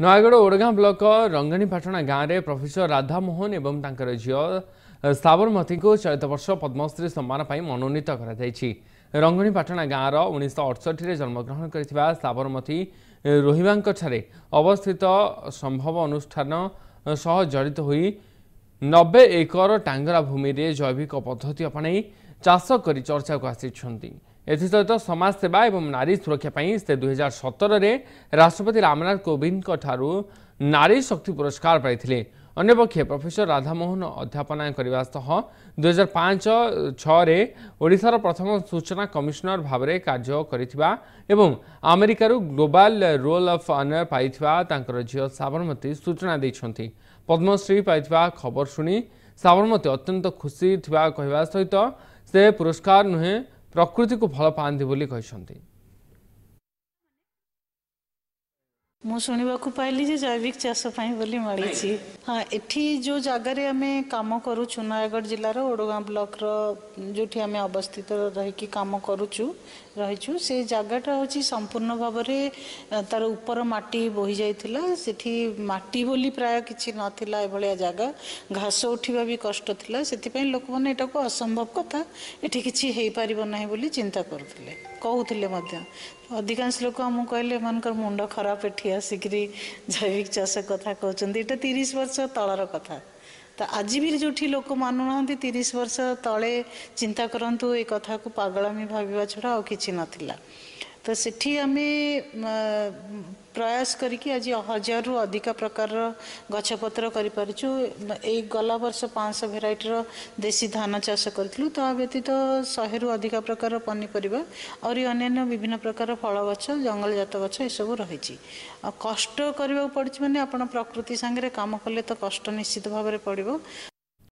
Nayagarh ओडगाँ block रंगणीपाटଣା गाँव में professor Radhamohan एवं तांकर झील साबरमती को चलित वर्ष पद्मश्री सम्मान पर मनोनीत रंगणीपाटଣା गाँव 1968 जन्मग्रहण कर साबरमती रोहिबा अवस्थित संभव अनुष्ठान सह जड़ित हुई 90 एकर टांगरा भूमि रे जैविक पद्धति अपनाई चाष कर चर्चा को आसी एसत समाज सेवा और नारी सुरक्षा से 2017 राष्ट्रपति रामनाथ कोविंद नारी शक्ति पुरस्कार पाई अन्यपक्षे प्रोफेसर राधामोहन अध्यापना करने सह 2005-6 ओडिशार प्रथम सूचना कमिशनर भाव में कार्य करिथिबा एवं अमेरिकार ग्लोबल रोल ऑफ ऑनर पाइथिबा तांकर झियो साबरमती सूचना दैछंती। पद्मश्री पाइथिबा खबर शुणी साबरमती अत्यंत खुशी थिबा कहवा सहित से पुरस्कार नुहे प्रकृति को भल पाती बोली कहते। मु शुणा पाइली जे जैविक चाष बोली मिली। हाँ एठी जो जगार आम कम करुचु नयगढ़ जिलार ओडगाँ ब्लॉक जो आम अवस्थित रही कम करुचु रहीचु से जगटा हूँ संपूर्ण भाव में तार ऊपर माटी बोही जाइथिला सेठी माटी बोली प्राय किछि नथिला एभलिया जगह घास उठिबा भी कष्ट थिला सेथिपई लोक माने एटा को असंभव कथा एठी किछि हेई परिबो नाही बोली चिंता करथिले कहउथिले मध्य अधिकांश लोक हम कहले मानकर मुंड खराब एठी आसिकरी जैविक चाष कथा कहउचंदी एटा 30 वर्ष तळर कथा तो आज भी जो लोक मानुना 30 वर्ष तले चिंता करंतु ए कथा को पागलामी भाविबा छड़ा किछि नथिला तो सेठी आम प्रयास करिकी आज 1000 रु अधिक प्रकार गछपत्र करिपारिछु। ए गला वर्ष 500 भेराइटीर देसी धान चाष करथिलु ता व्यतीत 100 रु अधिक प्रकार पनीपरिबा और अन्य विभिन्न प्रकार फल गछ जंगल जात गछ ए सब रहिछि। कष्ट करबा पड़छि माने आपण प्रकृति संगे काम कले तो कष्ट निश्चित भाव में पड़िबो।